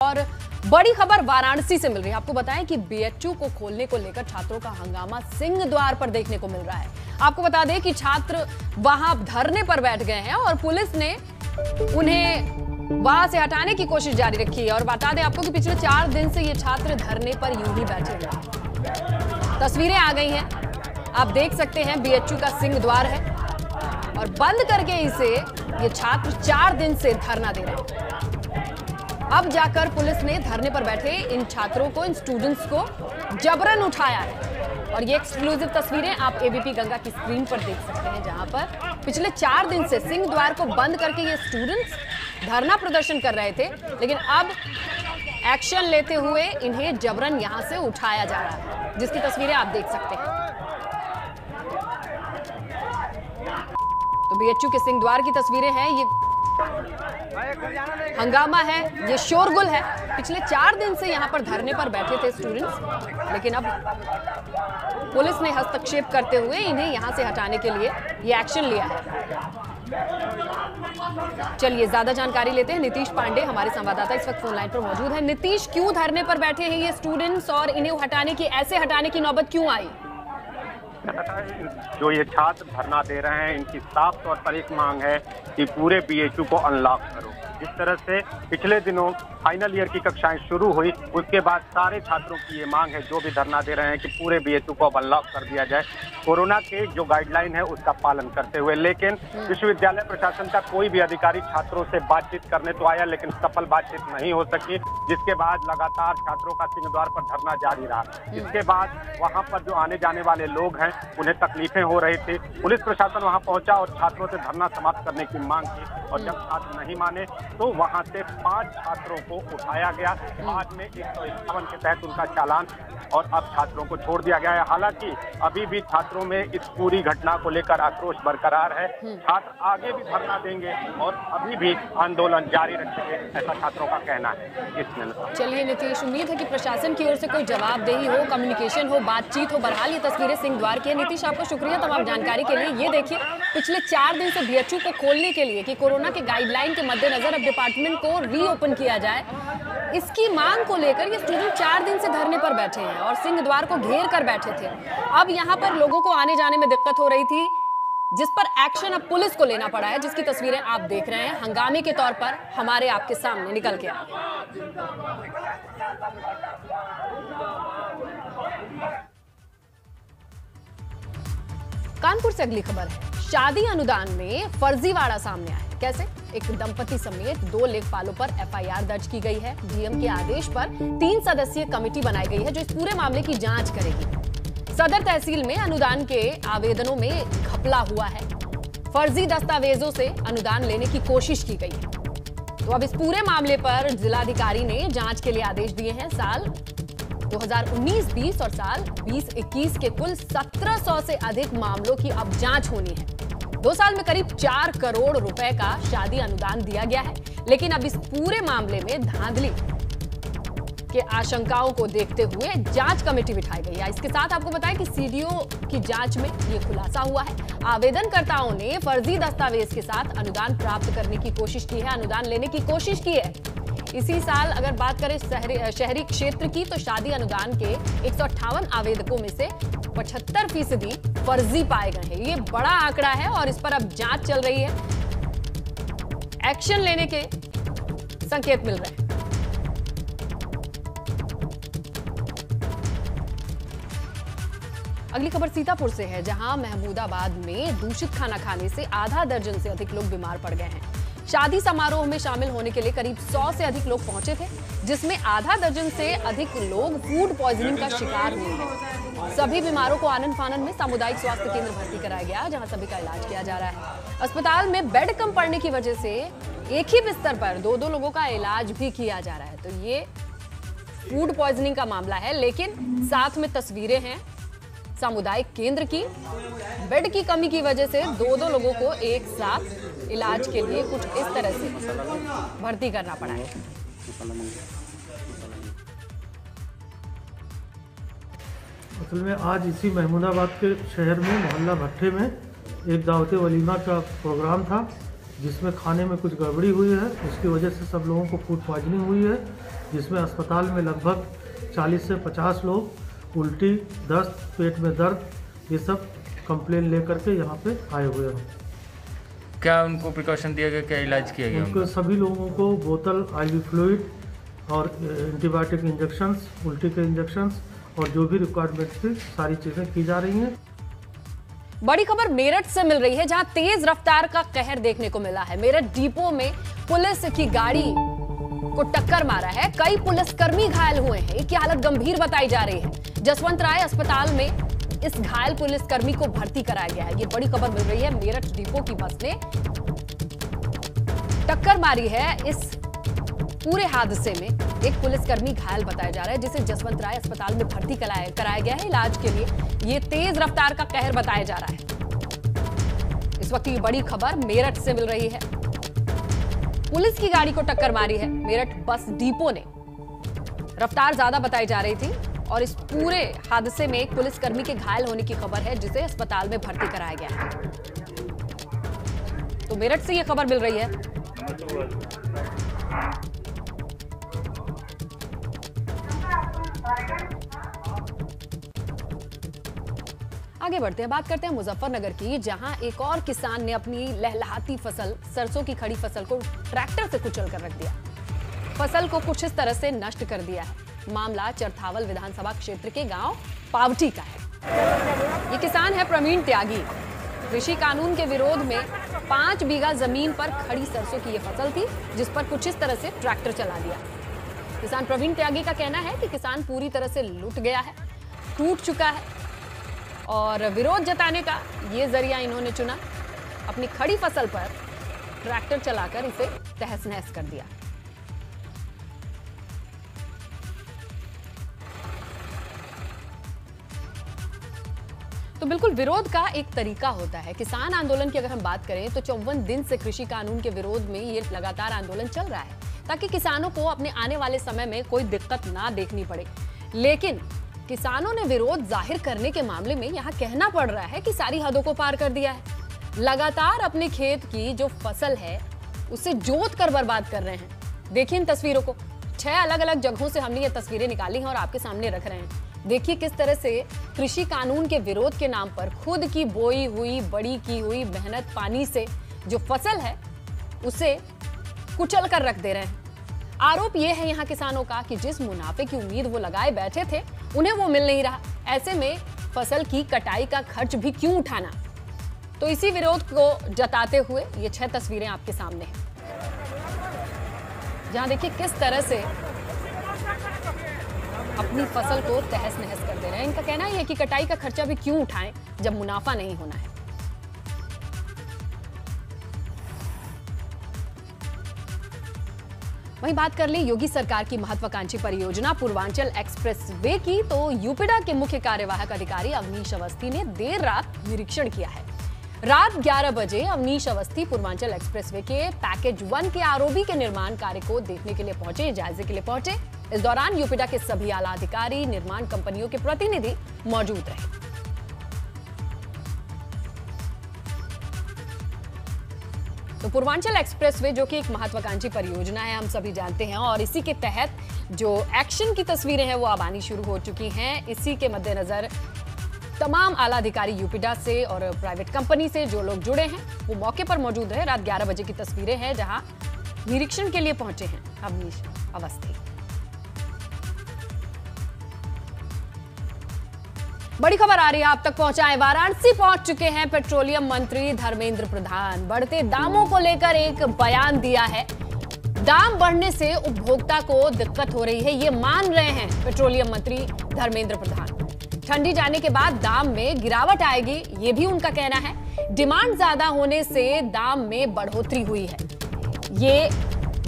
और बड़ी खबर वाराणसी से मिल रही है। आपको बताएं कि बीएचयू को खोलने को लेकर छात्रों का हंगामा सिंह द्वार पर देखने को मिल रहा है। आपको बता दें कि छात्र वहां धरने पर बैठ गए हैं और पुलिस ने उन्हें वहां से हटाने की कोशिश जारी रखी है। और बता दें आपको कि पिछले 4 दिन से ये छात्र धरने पर यूं ही बैठे हुए हैं। तस्वीरें आ गई हैं, आप देख सकते हैं बीएचयू का सिंह द्वार है और बंद करके इसे ये छात्र 4 दिन से धरना दे रहे हैं। अब जाकर पुलिस ने धरने पर बैठे इन छात्रों को, इन स्टूडेंट्स को जबरन उठाया है। और ये एक्सक्लूसिव तस्वीरें आप एबीपी गंगा की स्क्रीन पर देख सकते हैं, जहां पर पिछले 4 दिन से सिंह द्वार को बंद करके ये स्टूडेंट्स धरना प्रदर्शन कर रहे थे, लेकिन अब एक्शन लेते हुए इन्हें जबरन यहां से उठाया जा रहा है, जिसकी तस्वीरें आप देख सकते हैं। तो बीएचयू के सिंह द्वार की तस्वीरें हैं, ये हंगामा है, ये शोरगुल है। पिछले 4 दिन से यहां पर धरने पर बैठे थे स्टूडेंट्स, लेकिन अब पुलिस ने हस्तक्षेप करते हुए इन्हें यहां से हटाने के लिए ये एक्शन लिया है। चलिए ज्यादा जानकारी लेते हैं। नीतीश पांडे हमारे संवाददाता इस वक्त फोन लाइन पर मौजूद है। नीतीश, क्यों धरने पर बैठे हैं ये स्टूडेंट्स और इन्हें हटाने की नौबत क्यों आई? जो ये छात्र धरना दे रहे हैं, इनकी साफ तौर पर एक मांग है कि पूरे बीएचयू को अनलॉक करो। जिस तरह से पिछले दिनों फाइनल ईयर की कक्षाएं शुरू हुई, उसके बाद सारे छात्रों की ये मांग है, जो भी धरना दे रहे हैं, कि पूरे बीएचयू को अब अनलॉक कर दिया जाए, कोरोना के जो गाइडलाइन है उसका पालन करते हुए। लेकिन विश्वविद्यालय प्रशासन का कोई भी अधिकारी छात्रों से बातचीत करने तो आया, लेकिन सफल बातचीत नहीं हो सकी, जिसके बाद लगातार छात्रों का सिंह द्वार पर धरना जारी रहा। इसके बाद वहां पर जो आने जाने वाले लोग हैं, उन्हें तकलीफें हो रही थी। पुलिस प्रशासन वहां पहुंचा और छात्रों से धरना समाप्त करने की मांग की, और जब छात्र नहीं माने तो वहां से 5 छात्रों को उठाया गया। बाद में 151 के तहत उनका चालान, और अब छात्रों को छोड़ दिया गया है। हालांकि अभी भी छात्रों में इस पूरी घटना को लेकर आक्रोश बरकरार है। छात्र आगे भी धरना देंगे और अभी भी आंदोलन जारी रखेंगे, ऐसा छात्रों का कहना है। चलिए नीतीश, उम्मीद है कि प्रशासन की ओर से कोई जवाबदेही हो, कम्युनिकेशन हो, बातचीत हो। बहरहाल ये तस्वीरें सिंह द्वार की है। नीतीश, आपको शुक्रिया तमाम जानकारी के लिए। ये देखिए, पिछले 4 दिन से बीएचयू को खोलने के लिए कि कोरोना के गाइडलाइन के मद्देनजर अब डिपार्टमेंट को रीओपन किया जाए, इसकी मांग को लेकर ये स्टूडेंट 4 दिन से धरने पर बैठे हैं और सिंह द्वार को घेर कर बैठे थे। अब यहाँ पर लोगों को आने जाने में दिक्कत हो रही थी, जिस पर एक्शन अब पुलिस को लेना पड़ा है, जिसकी तस्वीरें आप देख रहे हैं हंगामे के तौर पर हमारे आपके सामने निकल के आ। कानपुर से अगली खबर है। शादी अनुदान में फर्जीवाड़ा सामने आया। कैसे? एक दंपति समेत 2 लेखपालों पर एफआईआर दर्ज की गई है। डीएम के आदेश पर 3 सदस्यीय कमेटी बनाई गई है, जो इस पूरे मामले की जांच करेगी। सदर तहसील में अनुदान के आवेदनों में घपला हुआ है। फर्जी दस्तावेजों से अनुदान लेने की कोशिश की गई है। तो अब इस पूरे मामले पर जिलाधिकारी ने जांच के लिए आदेश दिए हैं। साल 2019-20 और साल 2021 के कुल 1700 से अधिक मामलों की अब जांच होनी है। 2 साल में करीब 4 करोड़ रुपए का शादी अनुदान दिया गया है। लेकिन अब इस पूरे मामले में धांधली के आशंकाओं को देखते हुए जांच कमेटी बिठाई गई है। इसके साथ आपको बताएं कि सीडीओ की जांच में यह खुलासा हुआ है। आवेदनकर्ताओं ने फर्जी दस्तावेज के साथ अनुदान प्राप्त करने की कोशिश की है, अनुदान लेने की कोशिश की है। इसी साल अगर बात करें शहरी क्षेत्र की, तो शादी अनुदान के 158 आवेदकों में से 75% फर्जी पाए गए हैं। ये बड़ा आंकड़ा है और इस पर अब जांच चल रही है। एक्शन लेने के संकेत मिल रहे हैं। अगली खबर सीतापुर से है, जहां महमूदाबाद में दूषित खाना खाने से आधा दर्जन से अधिक लोग बीमार पड़ गए हैं। शादी समारोह में शामिल होने के लिए करीब 100 से अधिक लोग पहुंचे थे, जिसमें आधा दर्जन से अधिक लोग फूड पॉइजनिंग का शिकार हुए हैं। सभी बीमारों को आनन फानन में सामुदायिक स्वास्थ्य केंद्र भर्ती कराया गया, जहां सभी का इलाज किया जा रहा है। अस्पताल में बेड कम पड़ने की वजह से एक ही बिस्तर पर 2-2 लोगों का इलाज भी किया जा रहा है। तो ये फूड पॉइजनिंग का मामला है, लेकिन साथ में तस्वीरें हैं सामुदायिक केंद्र की। बेड की कमी की वजह से 2-2 लोगों को एक साथ इलाज के लिए कुछ इस तरह से भर्ती करना पड़ा है। असल में आज इसी महमूदाबाद के शहर में मोहल्ला भट्टे में एक दावते वलीमा का प्रोग्राम था, जिसमें खाने में कुछ गड़बड़ी हुई है। उसकी वजह से सब लोगों को फूड पॉइजनिंग हुई है जिसमें अस्पताल में लगभग 40 से 50 लोग उल्टी, दस्त, पेट में दर्द, ये सब कंप्लेन लेकर के यहाँ पे आए हुए हैं। क्या उनको प्रिकॉशन दिया गया, क्या इलाज किया गया? उनको सभी लोगों को बोतल, IV फ्लूइड और एंटीबायोटिक इंजेक्शंस, उल्टी के इंजेक्शंस और जो भी रिक्वायरमेंट थी सारी चीज़ें की जा रही हैं। बड़ी खबर मेरठ से मिल रही है, जहां तेज रफ्तार का कहर देखने को मिला है। मेरठ डिपो में पुलिस की गाड़ी को टक्कर मारा है, कई पुलिसकर्मी घायल हुए हैं। इनकी हालत गंभीर बताई जा रही है। जसवंत राय अस्पताल में इस घायल पुलिसकर्मी को भर्ती कराया गया है। ये बड़ी खबर मिल रही है। मेरठ डिपो की बस ने टक्कर मारी है। इस पूरे हादसे में एक पुलिसकर्मी घायल बताया जा रहा है, जिसे जसवंत राय अस्पताल में भर्ती कराया गया है इलाज के लिए। ये तेज रफ्तार का कहर बताया जा रहा है। इस वक्त ये बड़ी खबर मेरठ से मिल रही है। पुलिस की गाड़ी को टक्कर मारी है मेरठ बस डिपो ने। रफ्तार ज्यादा बताई जा रही थी और इस पूरे हादसे में एक पुलिसकर्मी के घायल होने की खबर है, जिसे अस्पताल में भर्ती कराया गया है। तो मेरठ से ये खबर मिल रही है। आगे बढ़ते हैं, बात करते हैं मुजफ्फरनगर की, जहां एक और किसान ने अपनी लहलहाती फसल, सरसों की खड़ी फसल को ट्रैक्टर से कुचल कर रख दिया। फसल को कुछ इस तरह से नष्ट कर दिया है। मामला चरथावल विधानसभा क्षेत्र के गांव पावटी का है। ये किसान है प्रवीण त्यागी। कृषि कानून के विरोध में 5 बीघा जमीन पर खड़ी सरसों की ये फसल थी, जिस पर कुछ इस तरह से ट्रैक्टर चला दिया। किसान प्रवीण त्यागी का कहना है कि किसान पूरी तरह से लुट गया है, टूट चुका है और विरोध जताने का ये जरिया इन्होंने चुना। अपनी खड़ी फसल पर ट्रैक्टर चलाकर इसे तहस नहस कर दिया। तो बिल्कुल विरोध का एक तरीका होता है। किसान आंदोलन की अगर हम बात करें तो 54 दिन से कृषि कानून के विरोध में ये लगातार आंदोलन चल रहा है, ताकि किसानों को अपने आने वाले समय में कोई दिक्कत ना देखनी पड़े। लेकिन किसानों ने विरोध जाहिर करने के मामले में यहाँ कहना पड़ रहा है कि सारी हदों को पार कर दिया है। लगातार अपने खेत की जो फसल है उसे जोत कर बर्बाद कर रहे हैं। देखिए इन तस्वीरों को, 6 अलग अलग जगहों से हमने ये तस्वीरें निकाली हैं और आपके सामने रख रहे हैं। देखिए किस तरह से कृषि कानून के विरोध के नाम पर खुद की बोई हुई, बड़ी की हुई मेहनत पानी से जो फसल है उसे कुचल कर रख दे रहे हैं। आरोप यह है यहाँ किसानों का कि जिस मुनाफे की उम्मीद वो लगाए बैठे थे उन्हें वो मिल नहीं रहा। ऐसे में फसल की कटाई का खर्च भी क्यों उठाना। तो इसी विरोध को जताते हुए ये 6 तस्वीरें आपके सामने हैं, जहां देखिए किस तरह से अपनी फसल को तहस नहस कर दे रहे हैं। इनका कहना है कि कटाई का खर्चा भी क्यों उठाएं जब मुनाफा नहीं होना है। वहीं बात कर ली योगी सरकार की महत्वाकांक्षी परियोजना पूर्वांचल एक्सप्रेस वे की, तो यूपीडा के मुख्य कार्यवाहक अधिकारी अवनीश अवस्थी ने देर रात निरीक्षण किया है। रात 11 बजे अवनीश अवस्थी पूर्वांचल एक्सप्रेसवे के पैकेज 1 के आरओबी के निर्माण कार्य को देखने के लिए पहुंचे, जायजे के लिए पहुंचे। इस दौरान यूपीडा के सभी आला अधिकारी, निर्माण कंपनियों के प्रतिनिधि मौजूद रहे। तो पूर्वांचल एक्सप्रेसवे जो कि एक महत्वाकांक्षी परियोजना है, हम सभी जानते हैं, और इसी के तहत जो एक्शन की तस्वीरें हैं वो अब आनी शुरू हो चुकी हैं। इसी के मद्देनजर तमाम आला अधिकारी यूपीडा से और प्राइवेट कंपनी से जो लोग जुड़े हैं वो मौके पर मौजूद रहे। रात 11 बजे की तस्वीरें हैं जहां निरीक्षण के लिए पहुंचे हैं अवनीश अवस्थी। बड़ी खबर आ रही है आप तक पहुंचाएं। वाराणसी पहुंच चुके हैं पेट्रोलियम मंत्री धर्मेंद्र प्रधान। बढ़ते दामों को लेकर एक बयान दिया है। दाम बढ़ने से उपभोक्ता को दिक्कत हो रही है, ये मान रहे हैं पेट्रोलियम मंत्री धर्मेंद्र प्रधान। ठंडी जाने के बाद दाम में गिरावट आएगी, ये भी उनका कहना है। डिमांड ज्यादा होने से दाम में बढ़ोतरी हुई है। ये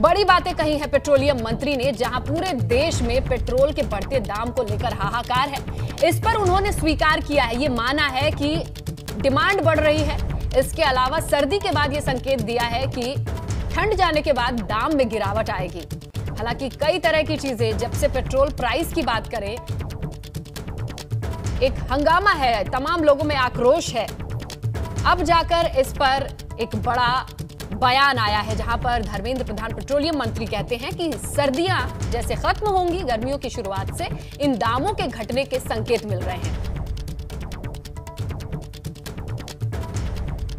बड़ी बातें कही है पेट्रोलियम मंत्री ने, जहां पूरे देश में पेट्रोल के बढ़ते दाम को लेकर हाहाकार है। इस पर उन्होंने स्वीकार किया है, ये माना है कि डिमांड बढ़ रही है। इसके अलावा सर्दी के बाद ये संकेत दिया है कि ठंड जाने के बाद दाम में गिरावट आएगी। हालांकि कई तरह की चीजें, जब से पेट्रोल प्राइस की बात करें, एक हंगामा है, तमाम लोगों में आक्रोश है। अब जाकर इस पर एक बड़ा बयान आया है, जहां पर धर्मेंद्र प्रधान पेट्रोलियम मंत्री कहते हैं कि सर्दियां जैसे खत्म होंगी, गर्मियों की शुरुआत से इन दामों के घटने के संकेत मिल रहे हैं।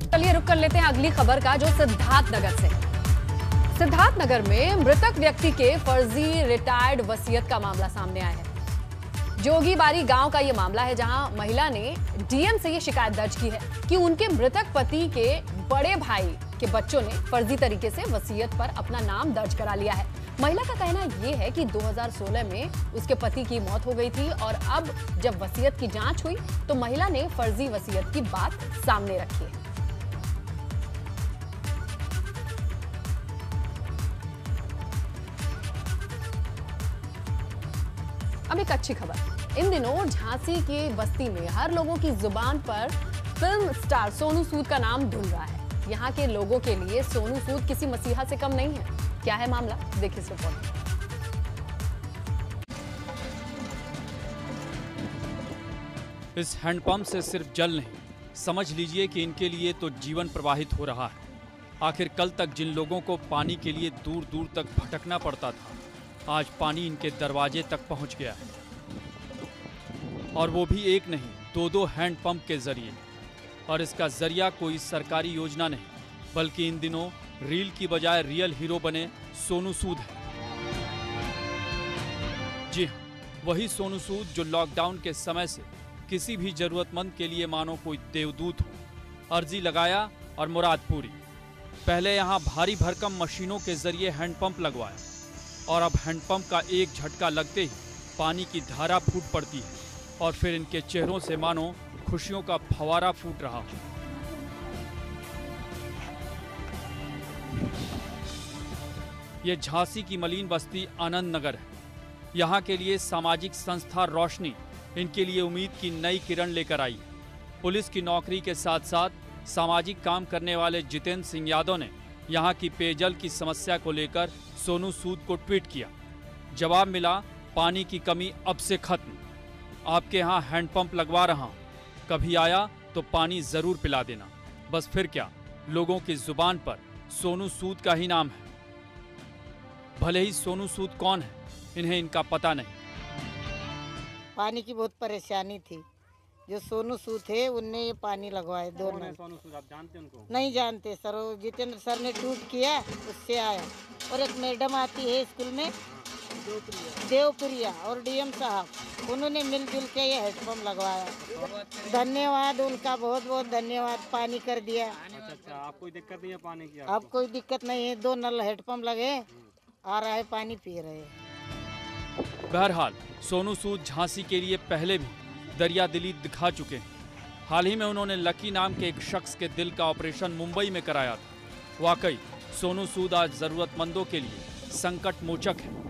चलिए रुक कर लेते हैं अगली खबर का, जो सिद्धार्थनगर से। सिद्धार्थनगर में मृतक व्यक्ति के फर्जी रिटायर्ड वसीयत का मामला सामने आया है। जोगीबारी गांव का यह मामला है, जहां महिला ने डीएम से यह शिकायत दर्ज की है कि उनके मृतक पति के बड़े भाई के बच्चों ने फर्जी तरीके से वसीयत पर अपना नाम दर्ज करा लिया है। महिला का कहना यह है कि 2016 में उसके पति की मौत हो गई थी और अब जब वसीयत की जांच हुई तो महिला ने फर्जी वसीयत की बात सामने रखी है। अब एक अच्छी खबर। इन दिनों झांसी की बस्ती में हर लोगों की जुबान पर फिल्म स्टार सोनू सूद का नाम धुल रहा है। यहाँ के लोगों के लिए सोनू सूद किसी मसीहा से कम नहीं है। क्या है मामला, देखिए इस रिपोर्ट में। इस हैंडपंप से सिर्फ जल नहीं, समझ लीजिए कि इनके लिए तो जीवन प्रवाहित हो रहा है। आखिर कल तक जिन लोगों को पानी के लिए दूर दूर तक भटकना पड़ता था, आज पानी इनके दरवाजे तक पहुंच गया है। और वो भी एक नहीं, दो हैंडपंप के जरिए। और इसका जरिया कोई सरकारी योजना नहीं, बल्कि इन दिनों रील की बजाय रियल हीरो बने सोनू सूद है। जी हाँ, वही सोनू सूद जो लॉकडाउन के समय से किसी भी जरूरतमंद के लिए मानो कोई देवदूत हो। अर्जी लगाया और मुराद पूरी। पहले यहाँ भारी भरकम मशीनों के जरिए हैंडपंप लगवाया और अब हैंडपंप का एक झटका लगते ही पानी की धारा फूट पड़ती है और फिर इनके चेहरों से मानो खुशियों का फवारा फूट रहा हो। ये झांसी की मलिन बस्ती आनंद नगर है। यहाँ के लिए सामाजिक संस्था रोशनी इनके लिए उम्मीद की नई किरण लेकर आई। पुलिस की नौकरी के साथ साथ सामाजिक काम करने वाले जितेंद्र सिंह यादव ने यहाँ की पेयजल की समस्या को लेकर सोनू सूद को ट्वीट किया। जवाब मिला, पानी की कमी अब से खत्म, आपके यहाँ हैंडपंप लगवा रहा हूँ, कभी आया तो पानी जरूर पिला देना। बस फिर क्या, लोगों की जुबान पर सोनू सूद का ही नाम है। भले ही सोनू सूद कौन है, इन्हें इनका पता नहीं। पानी की बहुत परेशानी थी, जो सोनू सूद थे उनने ये पानी लगवाए। दो नल। सोनू सूद आप जानते हैं उनको? नहीं जानते सर, वो जितेंद्र सर ने ट्वीट किया, उससे आया। और एक मैडम आती है स्कूल में, देवप्रिया, और डीएम साहब, उन्होंने मिलजुल के ये हेडपम्प लगवाया। धन्यवाद उनका, बहुत बहुत धन्यवाद। पानी कर दिया। अच्छा, आप कोई दिक्कत नहीं है पानी की? अब कोई दिक्कत नहीं है, 2 नल हेडपम्प लगे, आ रहा है पानी, पी रहे हैं। बहरहाल सोनू सूद झांसी के लिए पहले भी दरिया दिली दिखा चुके हैं। हाल ही में उन्होंने लकी नाम के एक शख्स के दिल का ऑपरेशन मुंबई में कराया था। वाकई सोनू सूद आज जरूरतमंदों के लिए संकट मोचक है।